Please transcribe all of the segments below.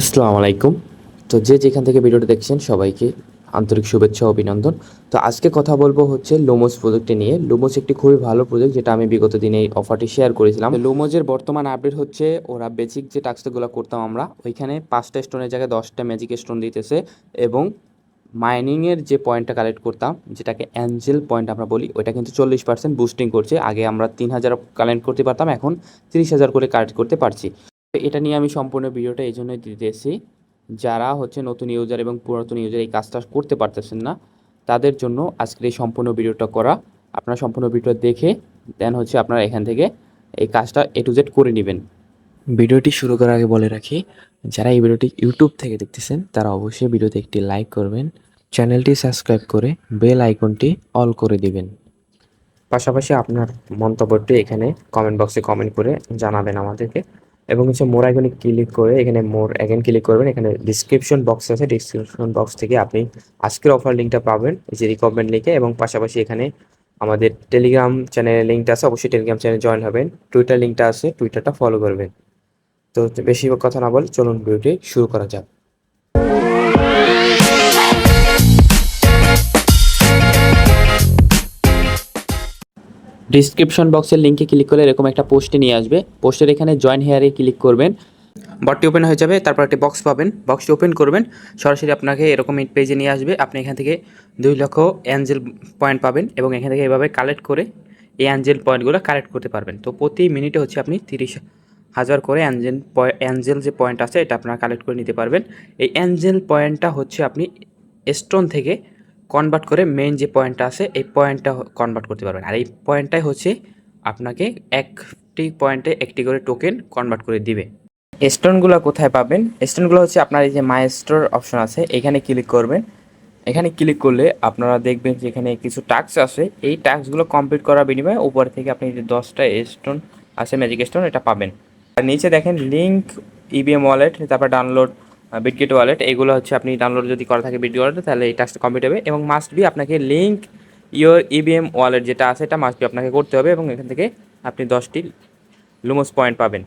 আসসালামু আলাইকুম। তো যে যেখান থেকে ভিডিওটা দেখছেন সবাইকে আন্তরিক শুভেচ্ছা ও অভিনন্দন। তো আজকে কথা বলবো হচ্ছে লুমোস প্রজেক্টটি নিয়ে। লুমোস একটি খুবই ভালো প্রজেক্ট যেটা আমি বিগত দিনে এই অফারটি শেয়ার করেছিলাম। তো লুমোজের বর্তমান আপডেট হচ্ছে ওরা বেসিক যে টাস্কগুলো করতাম আমরা ওইখানে 5টা স্টোনের জায়গায় 10টা ম্যাজিক স্টোন দিতেছে এবং মাইনিংয়ের যে পয়েন্টটা কালেক্ট করতাম যেটাকে অ্যাঞ্জেল পয়েন্ট আমরা বলি ওইটা কিন্তু 40% বুস্টিং করছে। আগে আমরা 3000 কালেক্ট করতে পারতাম, এখন 30,000 করে কালেক্ট করতে পারছি। তো এটা নিয়ে আমি সম্পূর্ণ ভিডিওটা এই জন্যই দিতেছি, যারা হচ্ছে নতুন ইউজার এবং পুরাতন ইউজার এই কাজটা করতে পারতেছেন না তাদের জন্য আজকের এই সম্পূর্ণ ভিডিওটা করা। আপনারা সম্পূর্ণ ভিডিও দেখে দেন হচ্ছে আপনারা এখান থেকে এই কাজটা এ টু জেড করে নেবেন। ভিডিওটি শুরু করার আগে বলে রাখি, যারা এই ভিডিওটি ইউটিউব থেকে দেখতেছেন তারা অবশ্যই ভিডিওতে একটি লাইক করবেন, চ্যানেলটি সাবস্ক্রাইব করে বেল আইকনটি অল করে দিবেন। পাশাপাশি আপনার মন্তব্যটি এখানে কমেন্ট বক্সে কমেন্ট করে জানাবেন আমাদেরকে। এবং হচ্ছে মোর আইকনে ক্লিক করে এখানে মোর অ্যাগেন ক্লিক করবেন। এখানে ডিসক্রিপশন বক্স আছে, ডিসক্রিপশন বক্স থেকে আপনি আজকের অফার লিঙ্কটা পাবেন, এই যে রিকমেন্ড লিঙ্কে। এবং পাশাপাশি এখানে আমাদের টেলিগ্রাম চ্যানেলের লিঙ্কটা আছে, অবশ্যই টেলিগ্রাম চ্যানেলে জয়েন হবেন। টুইটার লিঙ্কটা আছে, টুইটারটা ফলো করবেন। তো বেশি কথা না বলে চলুন ভিডিওটি শুরু করা যাক। ডিসক্রিপশন বক্সের লিঙ্কে ক্লিক করলে এরকম একটা পোস্টে নিয়ে আসবে। পোস্টের এখানে জয়েন হেয়ারে ক্লিক করবেন, বটটি ওপেন হয়ে যাবে। তারপর একটি বক্স পাবেন, বক্সটি ওপেন করবেন, সরাসরি আপনাকে এরকম পেজে নিয়ে আসবে। আপনি এখান থেকে 2 লক্ষ অ্যাঞ্জেল পয়েন্ট পাবেন এবং এখান থেকে এভাবে কালেক্ট করে এই অ্যাঞ্জেল পয়েন্টগুলো কালেক্ট করতে পারবেন। তো প্রতি মিনিটে হচ্ছে আপনি 30,000 করে অ্যাঞ্জেল যে পয়েন্ট আছে এটা আপনারা কালেক্ট করে নিতে পারবেন। এই অ্যাঞ্জেল পয়েন্টটা হচ্ছে আপনি স্টোন থেকে কনভার্ট করে মেইন যে পয়েন্টটা আছে এই পয়েন্টটা কনভার্ট করতে পারবেন। আর এই পয়েন্টটাই হচ্ছে আপনাকে একটি পয়েন্টে একটি করে টোকেন কনভার্ট করে দিবে। স্টোনগুলো কোথায় পাবেন? স্টোনগুলো হচ্ছে আপনার এই যে মাই স্টোর অপশন আছে, এখানে ক্লিক করবেন। এখানে ক্লিক করলে আপনারা দেখবেন যে এখানে কিছু টাস্ক আছে। এই টাস্কগুলো কমপ্লিট করার বিনিময়ে উপর থেকে আপনি যে 10টা স্টোন আছে ম্যাজিক স্টোন এটা পাবেন। আর নিচে দেখেন লিঙ্ক ইবিএম ওয়ালেট, তারপর ডাউনলোড বিটগেট ওয়ালেট। এগুলো হচ্ছে আপনি ডাউনলোড যদি করা থাকে বিটগেট ওয়ালেট তাহলে এই টাস্কটা কমপ্লিট হবে। এবং মাস্ট বি আপনাকে লিঙ্ক ইয়োর ইবিএম ওয়ালেট যেটা আছে এটা মাস্ট বি আপনাকে করতে হবে এবং এখান থেকে আপনি 10টি লুমোস পয়েন্ট পাবেন।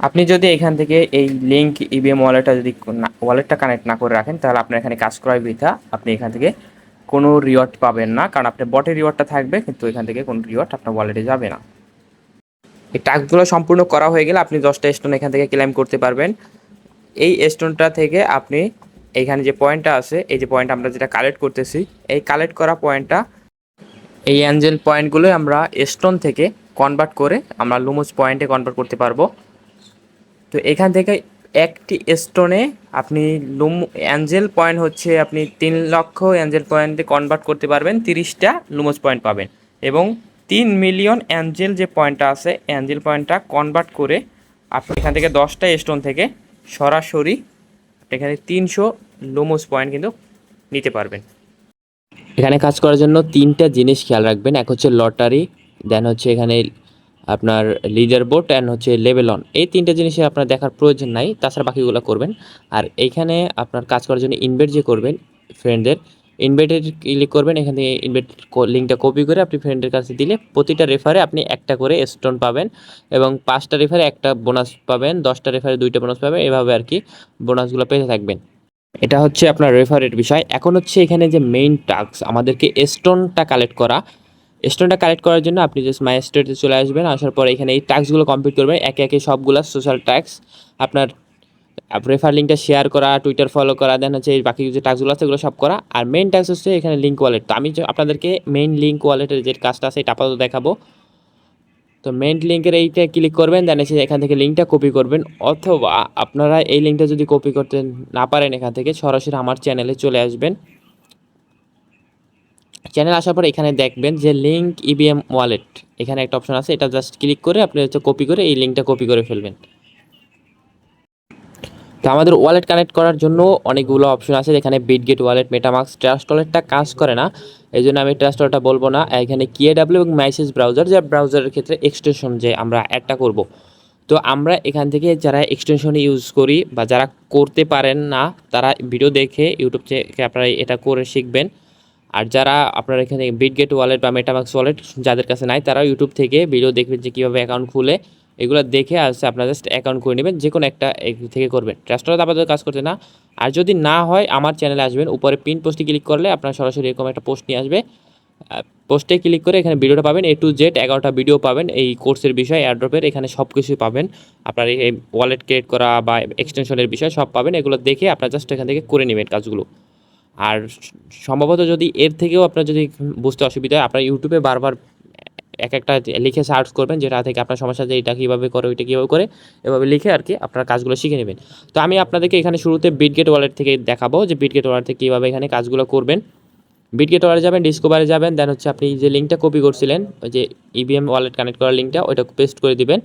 আপনি যদি এখান থেকে এই লিঙ্ক ইবিএম ওয়ালেটটা যদি ওয়ালেটটা কানেক্ট না করে রাখেন তাহলে আপনার এখানে কাজ করাই বৃথা। আপনি এখান থেকে কোনো রিওয়ার্ড পাবেন না, কারণ আপনার বটের রিওয়ার্ডটা থাকবে কিন্তু এখান থেকে কোনো রিওয়ার্ড আপনার ওয়ালেটে যাবে না। এই টাস্কগুলো সম্পূর্ণ করা হয়ে গেলে আপনি 10টা স্টোন এখান থেকে ক্লেম করতে পারবেন। এই স্টোনটা থেকে আপনি এইখানে যে পয়েন্টটা আছে, এই যে পয়েন্ট আমরা যেটা কালেক্ট করতেছি, এই কালেক্ট করা পয়েন্টটা এই অ্যাঞ্জেল পয়েন্টগুলোই আমরা স্টোন থেকে কনভার্ট করে আমরা লুমোস পয়েন্টে কনভার্ট করতে পারবো। তো এখান থেকে একটি স্টোনে আপনি অ্যাঞ্জেল পয়েন্ট হচ্ছে আপনি 3 লক্ষ অ্যাঞ্জেল পয়েন্টে কনভার্ট করতে পারবেন, 30টা লুমোস পয়েন্ট পাবেন। এবং 3 মিলিয়ন অ্যাঞ্জেল যে পয়েন্টটা আছে অ্যাঞ্জেল পয়েন্টটা কনভার্ট করে আপনি এখান থেকে 10টা স্টোন থেকে সরাসরি এখানে 300 লুমোস পয়েন্ট কিন্তু নিতে পারবেন। এখানে কাজ করার জন্য 3টা জিনিস খেয়াল রাখবেন। এক হচ্ছে লটারি, দেন হচ্ছে এখানে আপনার লিডার বোর্ড অ্যান্ড হচ্ছে লেভেল অন। এই 3টা জিনিসে আপনার দেখার প্রয়োজন নাই, তাছাড়া বাকিগুলো করবেন। আর এইখানে আপনার কাজ করার জন্য ইনভাইট যে করবেন ফ্রেন্ডদের, ইনভাইটে ক্লিক করবেন। এখান থেকে ইনভাইট লিঙ্কটা কপি করে আপনি ফ্রেন্ডের কাছে দিলে প্রতিটা রেফারে আপনি একটা করে স্টোন পাবেন এবং 5টা রেফারে একটা বোনাস পাবেন, 10টা রেফারে 2টা বোনাস পাবেন, এভাবে আর কি বোনাসগুলো পেতে থাকবেন। এটা হচ্ছে আপনার রেফারের বিষয়। এখন হচ্ছে এখানে যে মেইন টাস্ক আমাদেরকে স্টোনটা কালেক্ট করা। স্টোনটা কালেক্ট করার জন্য আপনি জাস্ট মাই স্টোরে চলে আসবেন, আসার পর এখানে এই টাস্কগুলো কমপ্লিট করবেন একে একে সবগুলো সোশ্যাল টাস্ক। আপনার রেফার লিঙ্কটা শেয়ার করা, টুইটার ফলো করা, দেন হচ্ছে এই বাকি যে টাস্কগুলো আছে এগুলো সব করা। আর মেইন টাস্ক হচ্ছে এখানে লিঙ্ক ওয়ালেট। তো আমি আপনাদেরকে মেইন লিঙ্ক ওয়ালেটের যে কাজটা আছে এটা আপাতত দেখাবো। তো মেইন লিঙ্কের এইটা ক্লিক করবেন, দেন এসে এখান থেকে লিঙ্কটা কপি করবেন। অথবা আপনারা এই লিঙ্কটা যদি কপি করতে না পারেন এখান থেকে সরাসরি আমার চ্যানেলে চলে আসবেন। চ্যানেল আসার পর এখানে দেখবেন যে লিঙ্ক ইবিএম ওয়ালেট, এখানে একটা অপশন আছে, এটা জাস্ট ক্লিক করে আপনি হচ্ছে কপি করে এই লিঙ্কটা কপি করে ফেলবেন। তো আমাদের ওয়ালেট কানেক্ট করার জন্য অনেকগুলো অপশন আছে, এখানে বিটগেট ওয়ালেট, মেটামাস্ক, ট্রাস্ট ওয়ালেটটা কাজ করে না, এই জন্য আমি ট্রাস্ট ওয়ালেটটা বলবো না। এখানে কিএডাব্লিউ এবং মেসেজ ব্রাউজার, যে ব্রাউজারের ক্ষেত্রে এক্সটেনশন যে আমরা অ্যাডটা করব। তো আমরা এখান থেকে যারা এক্সটেনশন ইউজ করি বা যারা করতে পারেন না তারা ভিডিও দেখে ইউটিউব থেকে আপনারা এটা করে শিখবেন। আর যারা আপনারা এখানে বিটগেট ওয়ালেট বা মেটামাস্ক ওয়ালেট যাদের কাছে নাই তারা ইউটিউব থেকে ভিডিও দেখবেন যে কীভাবে অ্যাকাউন্ট খুলে এগুলো দেখে আসছে আপনারা জাস্ট অ্যাকাউন্ট করে নেবেন, যে কোনো একটা থেকে করবেন। ট্রাস্টওয়ালাতে আপাতত কাজ করতে না। আর যদি না হয় আমার চ্যানেলে আসবেন, উপরে পিন পোস্টে ক্লিক করলে আপনার সরাসরি এরকম একটা পোস্ট নিয়ে আসবে। পোস্টে ক্লিক করে এখানে ভিডিওটা পাবেন, A to Z 11টা ভিডিও পাবেন এই কোর্সের বিষয়, এয়ারড্রপের, এখানে সব কিছুই পাবেন। আপনার এই ওয়ালেট ক্রিয়েট করা বা এক্সটেনশনের বিষয় সব পাবেন। এগুলো দেখে আপনার জাস্ট এখান থেকে করে নেবেন কাজগুলো। আর সম্ভবত যদি এর থেকেও আপনার যদি বুঝতে অসুবিধা হয়, আপনার ইউটিউবে বারবার এক একটা লিখে সার্চ করবেন, যেটা থেকে আপনার সমস্যা, যে এটা কীভাবে করে, ওইটা কীভাবে করে, এভাবে লিখে আর কি আপনার কাজগুলো শিখে নেবেন। তো আমি আপনাদেরকে এখানে শুরুতে বিটগেট ওয়ালেট থেকে দেখাবো যে বিটগেট ওয়ালেট থেকে কীভাবে এখানে কাজগুলো করবেন। বিটগেট ওয়ালেটে যাবেন, ডিসকভারে যাবেন, দেন হচ্ছে আপনি যে লিঙ্কটা কপি করছিলেন, ওই যে ইভিএম ওয়ালেট কানেক্ট করার লিঙ্কটা, ওইটা পেস্ট করে দিবেন।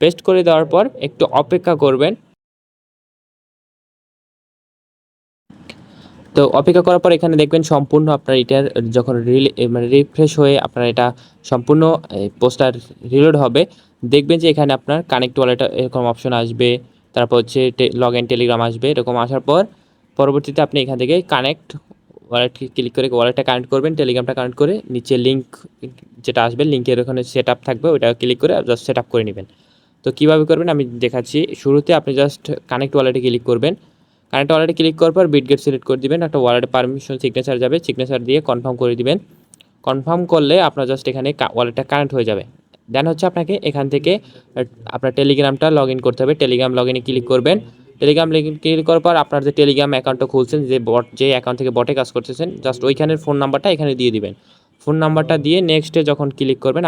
পেস্ট করে দেওয়ার পর একটু অপেক্ষা করবেন। তো অপেক্ষা করার পর এখানে দেখবেন সম্পূর্ণ আপনার এটার যখন মানে রিফ্রেশ হয়ে আপনার এটা সম্পূর্ণ পোস্টার রিলোড হবে, দেখবেন যে এখানে আপনার কানেক্ট ওয়ালেট এরকম অপশন আসবে, তারপর হচ্ছে লগ ইন টেলিগ্রাম আসবে। এরকম আসার পর পরবর্তীতে আপনি এখান থেকে কানেক্ট ওয়ালেট ক্লিক করে ওয়ালেটটা কানেক্ট করবেন, টেলিগ্রামটা কানেক্ট করে নিচে লিঙ্ক যেটা আসবে, লিঙ্কের ওখানে সেট আপ থাকবে, ওইটা ক্লিক করে জাস্ট সেট আপ করে নেবেন। তো কীভাবে করবেন আমি দেখাচ্ছি। শুরুতে আপনি জাস্ট কানেক্ট ওয়ালেটে ক্লিক করবেন। কানেক্ট ওয়ালেটে ক্লিক করার পর বিটগেট সিলেক্ট করে দিবেন, একটা ওয়ালেটে পারমিশন সিগনেচার যাবে, সিগনেচার দিয়ে কনফার্ম করে দিবেন। কনফার্ম করলে আপনার জাস্ট এখানে ওয়ালেটটা কানেক্ট হয়ে যাবে। দেন হচ্ছে আপনাকে এখান থেকে আপনার টেলিগ্রামটা লগ ইন করতে হবে। টেলিগ্রাম লগ ইনে ক্লিক করবেন। টেলিগ্রাম লগ ইন ক্লিক করার পর আপনার যে টেলিগ্রাম অ্যাকাউন্টটা খুলছেন, যে অ্যাকাউন্ট থেকে বটে কাজ করতেছেন, জাস্ট ওইখানের ফোন নাম্বারটা এখানে দিয়ে দিবেন। ফোন নাম্বারটা দিয়ে নেক্সটে যখন ক্লিক করবেন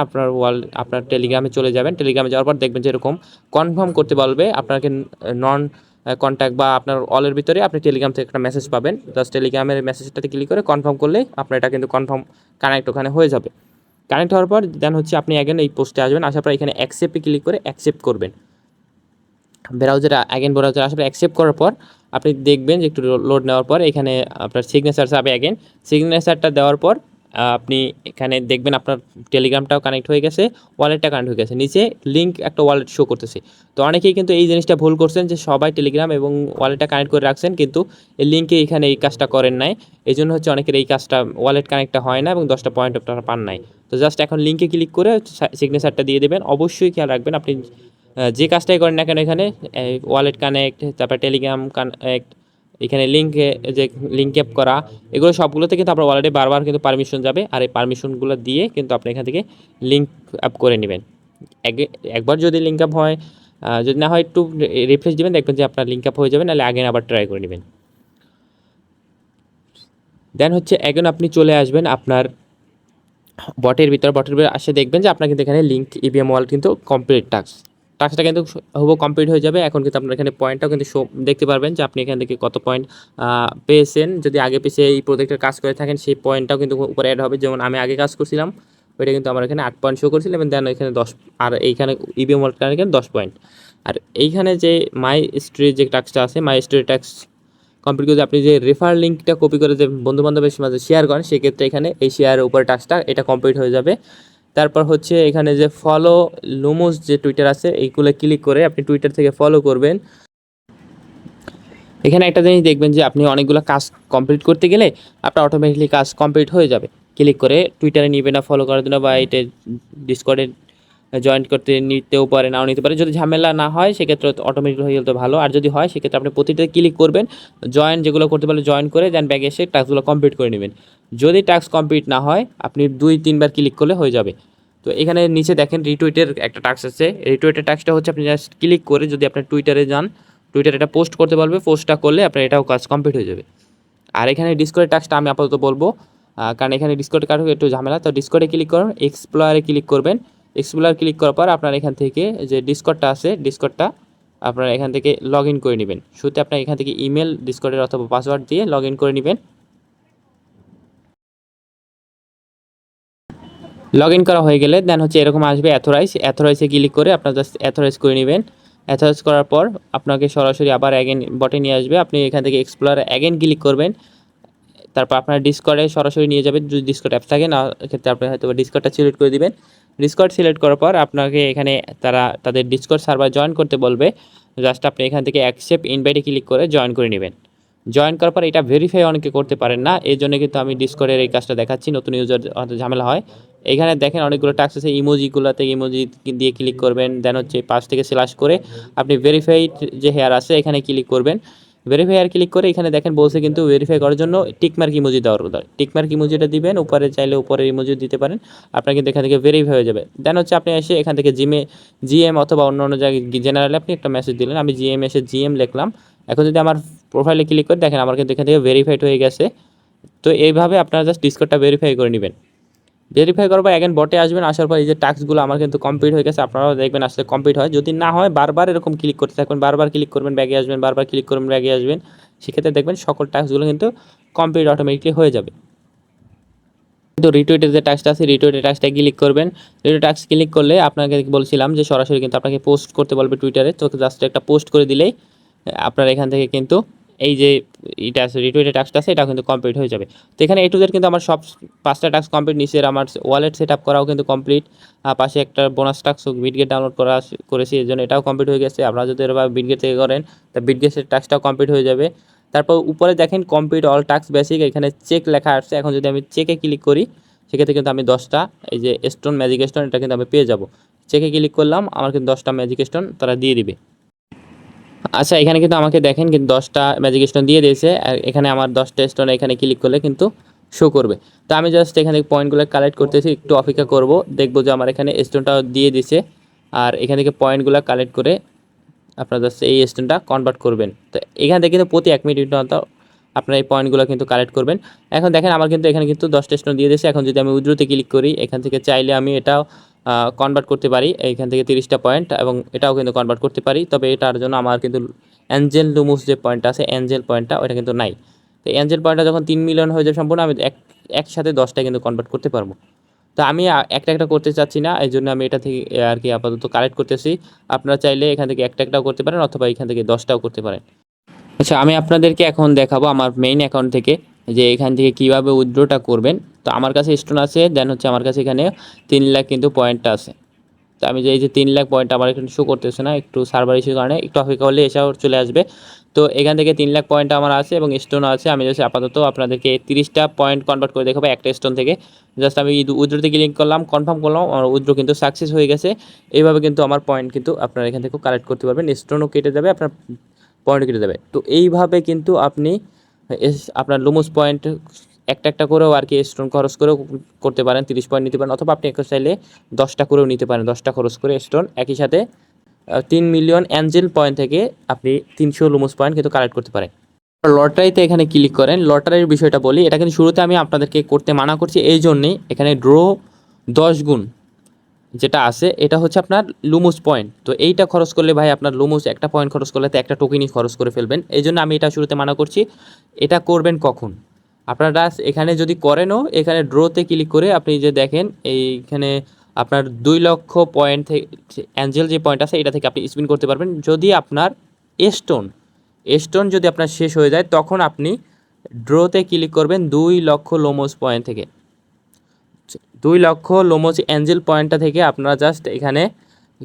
আপনার টেলিগ্রামে চলে যাবেন। টেলিগ্রামে যাওয়ার পর দেখবেন যে এরকম কনফার্ম করতে বলবে আপনাকে, নন কন্ট্যাক্ট বা আপনার অলের ভিতরে আপনি টেলিগ্রাম থেকে একটা মেসেজ পাবেন। জাস্ট টেলিগ্রামের মেসেজটাতে ক্লিক করে কনফার্ম করলে আপনার এটা কিন্তু কনফার্ম কানেক্ট ওখানে হয়ে যাবে। কানেক্ট হওয়ার পর দেন হচ্ছে আপনি অ্যাগেন এই পোস্টে আসবেন, আসার পর এখানে অ্যাকসেপ্টে ক্লিক করে অ্যাকসেপ্ট করবেন। ব্রাউজারে আসবে, অ্যাকসেপ্ট করার পর আপনি দেখবেন যে একটু লোড নেওয়ার পর এখানে আপনার সিগনেচার যাবে। অ্যাগেন সিগনেচারটা দেওয়ার পর আপনি এখানে দেখবেন আপনার টেলিগ্রামটাও কানেক্ট হয়ে গেছে, ওয়ালেটটা কানেক্ট হয়ে গেছে, নিচে লিঙ্ক একটা ওয়ালেট শো করতেছে। তো অনেকেই কিন্তু এই জিনিসটা ভুল করছেন যে সবাই টেলিগ্রাম এবং ওয়ালেটটা কানেক্ট করে রাখছেন, কিন্তু এই লিঙ্কে এখানে এই কাজটা করেন নাই। এই জন্য হচ্ছে অনেকের এই কাজটা ওয়ালেট কানেক্টটা হয় না এবং 10টা পয়েন্ট আপনারা পান নাই। তো জাস্ট এখন লিঙ্কে ক্লিক করে সিগনেচারটা দিয়ে দেবেন। অবশ্যই খেয়াল রাখবেন আপনি যে কাজটাই করেন না কেন, এখানে ওয়ালেট কানেক্ট, তারপর টেলিগ্রাম কানেক্ট, এখানে লিঙ্কে যে লিঙ্ক অ্যাপ করা, এগুলো সবগুলোতে কিন্তু আপনার ওয়ালেটে বারবার কিন্তু পারমিশন যাবে। আর এই পারমিশনগুলো দিয়ে কিন্তু আপনি এখান থেকে লিঙ্ক আপ করে নেবেন। একবার যদি লিঙ্ক আপ হয়, যদি না হয় একটু রিফ্রেশ দিবেন, দেখবেন যে আপনার লিঙ্ক আপ হয়ে যাবে, নাহলে আগে আবার ট্রাই করে নেবেন। দেন হচ্ছে এখন আপনি চলে আসবেন আপনার বটের ভিতরে আসে দেখবেন যে আপনার কিন্তু এখানে লিঙ্ক ইভিএম ওয়ালেট কিন্তু কমপ্লিট টাস্কটা কিন্তু হুবহু কমপ্লিট হয়ে যাবে। এখন কিন্তু আপনার এখানে পয়েন্টটাও কিন্তু দেখতে পারবেন যে আপনি এখান থেকে কত পয়েন্ট পেয়েছেন। যদি আগে পিছিয়ে এই প্রজেক্টের কাজ করে থাকেন, সেই পয়েন্টটাও কিন্তু উপরে অ্যাড হবে। যেমন আমি আগে কাজ করছিলাম, ওইটা কিন্তু আমার এখানে 8 পয়েন্ট শো করছিল, এবং দেন এখানে 10, আর এইখানে ইভিএম ওয়ালেট এখানে 10 পয়েন্ট। আর এইখানে যে মাই স্টোরি যে টাস্কটা আছে, মাই স্টোরি টাস্ক কমপ্লিট করে আপনি যে রেফার লিঙ্কটা কপি করে যে বন্ধুবান্ধবের মাঝে শেয়ার করেন, সেক্ষেত্রে এখানে এই শেয়ারের উপরে টাস্কটা এটা কমপ্লিট হয়ে যাবে। তারপর হচ্ছে এখানে যে ফলো লুমোস যে টুইটার আছে, এইগুলো ক্লিক করে আপনি টুইটার থেকে ফলো করবেন। এখানে একটা জিনিস দেখবেন যে আপনি অনেকগুলো কাজ কমপ্লিট করতে গেলে আপনার অটোমেটিকলি কাজ কমপ্লিট হয়ে যাবে। ক্লিক করে টুইটারে নিবে না ফলো করার জন্য, বা এটা ডিসকর্ডে জয়েন করতে নিতেও পারে, নাও নিতে পারে। যদি ঝামেলা না হয় সেক্ষেত্রে অটোমেটিক হয়ে গেলে তো ভালো, আর যদি হয় সেক্ষেত্রে আপনি প্রতিটাতে ক্লিক করবেন, জয়েন যেগুলো করতে পারলে জয়েন করে দেন ব্যাগে এসে টাস্কগুলো কমপ্লিট করে নেবেন। যদি টাস্ক কমপ্লিট না হয় আপনি 2-3 বার ক্লিক করলে হয়ে যাবে। তো এখানে নিচে দেখেন রিটুইটের একটা টাস্ক আছে। রিটুইটের টাস্কটা হচ্ছে আপনি জাস্ট ক্লিক করে যদি আপনার টুইটারে যান, টুইটারে এটা পোস্ট করতে বলবে, পোস্টটা করলে আপনার এটাও কাজ কমপ্লিট হয়ে যাবে। আর এখানে ডিসকর্ডের টাস্কটা আমি আপাতত বলবো, কারণ এখানে ডিসকর্ডে কারো একটু ঝামেলা। তো ডিসকর্ডে ক্লিক করুন, এক্সপ্লোরারে ক্লিক করবেন। এক্সপ্লোরার ক্লিক করার পর আপনার এখান থেকে যে ডিসকর্ডটা আছে, ডিসকর্ডটা আপনারা এখান থেকে লগ ইন করে নেবেন। শুরুতে আপনার এখান থেকে ইমেল, ডিসকর্ডের অথবা পাসওয়ার্ড দিয়ে লগ ইন করে নেবেন। লগ ইন করা হয়ে গেলে দেন হচ্ছে এরকম আসবে অ্যাথরাইজে ক্লিক করে আপনার জাস্ট অ্যাথরাইজ করে নেবেন। অ্যাথরাইজ করার পর আপনাকে সরাসরি আবার অ্যাগেন বটে নিয়ে আসবে। আপনি এখান থেকে এক্সপ্লোরার অ্যাগেন ক্লিক করবেন, তারপর আপনার ডিসকর্ডে সরাসরি নিয়ে যাবে। যদি ডিসকর্ড অ্যাপ থাকে, না ক্ষেত্রে আপনি হয়তো ডিসকর্ডটা সিলেক্ট করে দিবেন। ডিসকর্ড সিলেক্ট করার পর আপনাকে এখানে তাদের ডিসকর্ড সার্ভার জয়েন করতে বলবে। জাস্ট আপনি এখান থেকে অ্যাকসেপ্ট ইনভাইটে ক্লিক করে জয়েন করে নেবেন। জয়েন করার পর এটা ভেরিফাই অনেকে করতে পারেন না, এই জন্য কিন্তু আমি ডিসকর্ডের এই কাজটা দেখাচ্ছি, নতুন ইউজার হয়তো ঝামেলা হয়। এখানে দেখেন অনেকগুলো টাস্ক আছে, ইমোজিগুলোতে ইমোজি দিয়ে ক্লিক করবেন, দেন হচ্ছে পাশ থেকে স্ল্যাশ করে আপনি ভেরিফাইড যে হেয়ার আছে এখানে ক্লিক করবেন। ভেরিফাই আর ক্লিক করে এখানে দেখেন বলছে কিন্তু ভেরিফাই করার জন্য টিকমার্ক ইমোজি দেওয়ার কথা। টিকমার্ক ইমোজিটা দিবেন, উপরে চাইলে উপরের ইমোজি দিতে পারেন, আপনার কিন্তু এখান থেকে ভেরিফাই হয়ে যাবে। দেন হচ্ছে আপনি এসে এখান থেকে জিএম অথবা অন্য অন্য জায়গায় জেনারেলে আপনি একটা মেসেজ দিলেন, আমি জিএম এসে জিএম লিখলাম। এখন যদি আমার প্রোফাইলে ক্লিক করে দেখেন আমার কিন্তু এখান থেকে ভেরিফাইড হয়ে গেছে। তো এইভাবে আপনারা জাস্ট ডিসকর্ডটা ভেরিফাই করে নেবেন। ভেরিফাই করার পর এখন বটে আসবেন, আসার পর এই যে টাস্কগুলো আমার কিন্তু কমপ্লিট হয়ে গেছে, আপনারাও দেখবেন আসলে কমপ্লিট হয়। যদি না হয় বারবার এরকম ক্লিক করতে থাকবেন, বারবার ক্লিক করবেন ব্যাগে আসবেন, বারবার ক্লিক করবেন ব্যাগে আসবেন, সেক্ষেত্রে দেখবেন সকল টাস্কগুলো কিন্তু কমপ্লিট অটোমেটিকলি হয়ে যাবে। কিন্তু রিটুইটের যে টাস্কটা আছে রিটুইটের টাস্কটা ক্লিক করবেন। রিটুইট টাস্ক ক্লিক করলে আপনাকে বলছিলাম যে সরাসরি কিন্তু আপনাকে পোস্ট করতে বলবে টুইটারে, তো জাস্ট একটা পোস্ট করে দিলেই আপনার এখান থেকে কিন্তু এই যে এটা আছে রিটুইটের টাস্কটা আছে এটা কিন্তু কমপ্লিট হয়ে যাবে। তো এখানে এ টু জেড কিন্তু আমার সব 5টা টাস্ক কমপ্লিট, নিচের আমার ওয়ালেট সেট আপ করাও কিন্তু কমপ্লিট, পাশে একটা বোনাস টাস্ক বিটগেট ডাউনলোড করেছি এর জন্য এটাও কমপ্লিট হয়ে গেছে। আপনারা যদি এবার বিটগেট থেকে করেন তা বিটগেটের টাস্কটাও কমপ্লিট হয়ে যাবে। তারপর উপরে দেখেন কমপ্লিট অল টাস্ক বেসিক, এখানে চেক লেখা আসছে। এখন যদি আমি চেকে ক্লিক করি সেক্ষেত্রে কিন্তু আমি 10টা এই যে স্টোন ম্যাজিক স্টোন এটা কিন্তু আমি পেয়ে যাব। চেকে ক্লিক করলাম, আমার কিন্তু 10টা ম্যাজিক স্টোন তারা দিয়ে দিবে। আচ্ছা এখানে কিন্তু আমাকে দেখেন কিন্তু 10টা ম্যাজিক স্টোন দিয়ে দিয়েছে, আর এখানে আমার 10টা স্টোন এখানে ক্লিক করলে কিন্তু শো করবে। তো আমি জাস্ট এখানে পয়েন্টগুলো কালেক্ট করতেছি, একটু অপেক্ষা করব, দেখবো যে আমার এখানে স্টোনটা দিয়ে দিছে। আর এখান থেকে পয়েন্টগুলো কালেক্ট করে আপনারা জাস্ট এই স্টোনটা কনভার্ট করবেন। তো এখান থেকে কিন্তু প্রতি 1 মিনিট অন্তর আপনারা এই পয়েন্টগুলো কিন্তু কালেক্ট করবেন। এখন দেখেন আমার কিন্তু এখানে কিন্তু 10টা স্টোন দিয়ে দিয়েছে। এখন যদি আমি উইথড্রোতে ক্লিক করি এখান থেকে চাইলে আমি এটাও কনভার্ট করতে পারি, এইখান থেকে 30টা পয়েন্ট, এবং এটাও কিন্তু কনভার্ট করতে পারি। তবে এটার জন্য আমার কিন্তু অ্যাঞ্জেল লুমুস যে পয়েন্টটা আছে অ্যাঞ্জেল পয়েন্টটা ওটা কিন্তু নাই। তো অ্যাঞ্জেল পয়েন্টটা যখন 3 মিলিয়ন হয়ে যাবে সম্পূর্ণ, আমি একসাথে 10টা কিন্তু কনভার্ট করতে পারবো। তো আমি একটা একটা করতে চাচ্ছি না, এই জন্য আমি এটা থেকে আর কি আপাতত কালেক্ট করতেছি। আপনারা চাইলে এখান থেকে একটা একটাও করতে পারেন অথবা এখান থেকে 10টাও করতে পারেন। আচ্ছা আমি আপনাদেরকে এখন দেখাবো আমার মেইন অ্যাকাউন্ট থেকে যে এখান থেকে কিভাবে উইথড্রটা করবেন। তো আমার কাছে স্টোন আছে, দেন হচ্ছে আমার কাছে এখানে 3 লাখ কিন্তু পয়েন্টটা আছে। তো আমি যে এই যে 3 লাখ পয়েন্ট আমার এখানে শো করতেছে না, একটু সার্ভার ইস্যুর কারণে, একটু অপেক্ষা করলে এসেও চলে আসবে। তো এখান থেকে 3 লাখ পয়েন্ট আমার আছে এবং স্টোনও আছে। আমি জাস্ট আপাতত আপনাদেরকে 30টা পয়েন্ট কনভার্ট করে দেখাবো একটা স্টোন থেকে। জাস্ট আমি উইথড্রোতে ক্লিক করলাম, কনফার্ম করলাম, আমার উইথড্রো কিন্তু সাকসেস হয়ে গেছে। এইভাবে কিন্তু আমার পয়েন্ট কিন্তু আপনারা এখান থেকে কালেক্ট করতে পারবেন, স্টোনও কেটে যাবে, আপনার পয়েন্ট কেটে যাবে। তো এইভাবে কিন্তু আপনি আপনার লুমুস পয়েন্ট একটা একটা করেও আর কি স্টোন খরচ করেও করতে পারেন, 30 পয়েন্ট নিতে পারেন, অথবা আপনি একটা চাইলে 10টা করেও নিতে পারেন, 10টা খরচ করে স্টোন একই সাথে 3 মিলিয়ন অ্যাঞ্জেল পয়েন্ট থেকে আপনি 300 লুমুস পয়েন্ট কিন্তু কালেক্ট করতে পারেন। লটারিতে এখানে ক্লিক করেন। লটারির বিষয়টা বলি, এটা কিন্তু শুরুতে আমি আপনাদেরকে করতে মানা করছি এই জন্যেই, এখানে ড্র 10 গুণ যেটা আছে এটা হচ্ছে আপনার লুমুস পয়েন্ট। তো এইটা খরচ করলে ভাই আপনার লুমুস একটা পয়েন্ট খরচ করলে তো একটা টোকেনই খরচ করে ফেলবেন, এই জন্য আমি এটা শুরুতে মানা করছি। এটা করবেন কখন আপনারা এখানে যদি করেনও, এখানে ড্রোতে ক্লিক করে আপনি যে দেখেন এইখানে আপনার 2 লক্ষ পয়েন্ট থেকে অ্যাঞ্জেল যে পয়েন্ট আছে এটা থেকে আপনি স্পিন করতে পারবেন। যদি আপনার স্টোন স্টোন যদি আপনার শেষ হয়ে যায় তখন আপনি ড্রোতে ক্লিক করবেন 2 লক্ষ লোমোস পয়েন্ট থেকে। 2 লক্ষ লোমোস অ্যাঞ্জেল পয়েন্টটা থেকে আপনারা জাস্ট এখানে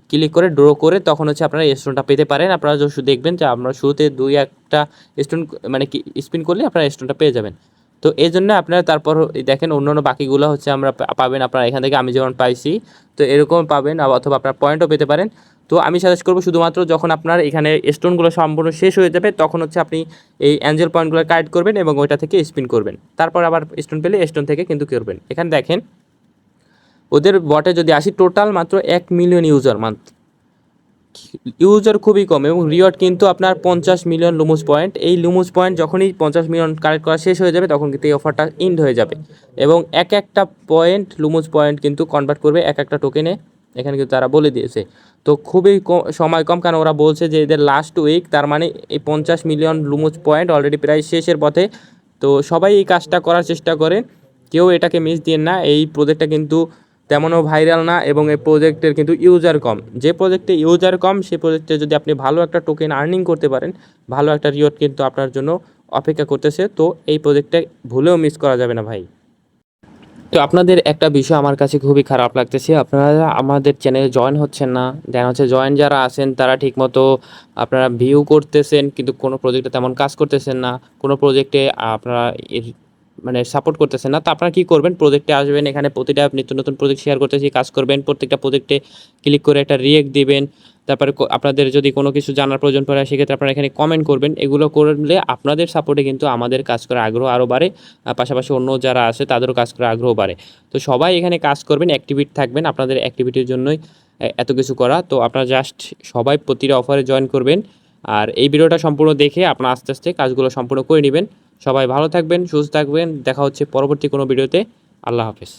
ক্লিক করে ড্র করে তখন হচ্ছে আপনারা স্টোনটা পেতে পারেন। আপনারা দেখবেন যে আপনারা শুরুতে 2-1টা স্টোন মানে কি স্পিন করলে আপনারা স্টোনটা পেয়ে যাবেন। তো এই জন্য আপনারা তারপর দেখেন অন্য বাকিগুলো হচ্ছে আমরা পাবেন আপনারা এখান থেকে, আমি যেমন পাইছি তো এরকম পাবেন, অথবা আপনার পয়েন্টও পেতে পারেন। তো আমি সাজেস্ট করবো শুধুমাত্র যখন আপনার এখানে স্টোনগুলো সম্পূর্ণ শেষ হয়ে যাবে তখন হচ্ছে আপনি এই অ্যাঞ্জেল পয়েন্টগুলো কালেক্ট করবেন এবং ওইটা থেকে স্পিন করবেন, তারপর আবার স্টোন পেলে স্টোন থেকে কিন্তু করবেন। এখানে দেখেন ওদের বটে যদি আসি টোটাল মাত্র 1 মিলিয়ন ইউজার খুবই কম, এবং রিওয়ার্ড কিন্তু আপনার 50 মিলিয়ন লুমুস পয়েন্ট। এই লুমুস পয়েন্ট যখনই 50 মিলিয়ন কালেক্ট করা শেষ হয়ে যাবে তখন কিন্তু এই অফারটা ইন্ড হয়ে যাবে, এবং এক একটা পয়েন্ট লুমুস পয়েন্ট কিন্তু কনভার্ট করবে এক একটা টোকেনে, এখানে কিন্তু তারা বলে দিয়েছে। তো খুবই সময় কম, কারণ ওরা বলছে যে এদের লাস্ট উইক, তার মানে এই 50 মিলিয়ন লুমুস পয়েন্ট অলরেডি প্রায় শেষের পথে। তো সবাই এই কাজটা করার চেষ্টা করে, কেউ এটাকে মিস দিয়ে না। এই প্রজেক্টটা কিন্তু তেমনও ভাইরাল না, এবং এই প্রজেক্টের কিন্তু ইউজার কম। যে প্রজেক্টে ইউজার কম সেই প্রজেক্টে যদি আপনি ভালো একটা টোকেন আর্নিং করতে পারেন, ভালো একটা রিওয়ার্ড কিন্তু আপনার জন্য অপেক্ষা করতেছে। তো এই প্রজেক্টটা ভুলেও মিস করা যাবে না ভাই। তো আপনাদের একটা বিষয় আমার কাছে খুবই খারাপ লাগতেছে, আপনারা আমাদের চ্যানেলে জয়েন হচ্ছেন না, দেন হচ্ছে জয়েন যারা আছেন তারা ঠিকমতো আপনারা ভিউ করতেছেন কিন্তু কোনো প্রজেক্টে তেমন কাজ করতেছেন না, কোনো প্রজেক্টে আপনারা মানে সাপোর্ট করতেছে না। তো আপনারা কী করবেন, প্রজেক্টে আসবেন, এখানে প্রতিটা নিত্য নতুন প্রজেক্ট শেয়ার করতেছি, কাজ করবেন, প্রত্যেকটা প্রজেক্টে ক্লিক করে একটা রিয়েক্ট দিবেন। তারপরে আপনাদের যদি কোনো কিছু জানার প্রয়োজন পড়ে সেক্ষেত্রে আপনারা এখানে কমেন্ট করবেন। এগুলো করলে আপনাদের সাপোর্টে কিন্তু আমাদের কাজ করার আগ্রহ আরও বাড়ে, পাশাপাশি অন্য যারা আছে তাদেরও কাজ করার আগ্রহ বাড়ে। তো সবাই এখানে কাজ করবেন, অ্যাক্টিভিটি থাকবেন, আপনাদের অ্যাক্টিভিটির জন্যই এত কিছু করা। তো আপনারা জাস্ট সবাই প্রতিটা অফারে জয়েন করবেন, আর এই ভিডিওটা সম্পূর্ণ দেখে আপনারা আস্তে আস্তে কাজগুলো সম্পূর্ণ করে নেবেন। সবাই ভালো থাকবেন, সুস্থ থাকবেন, দেখা হচ্ছে পরবর্তী কোনো ভিডিওতে। আল্লাহ হাফেজ।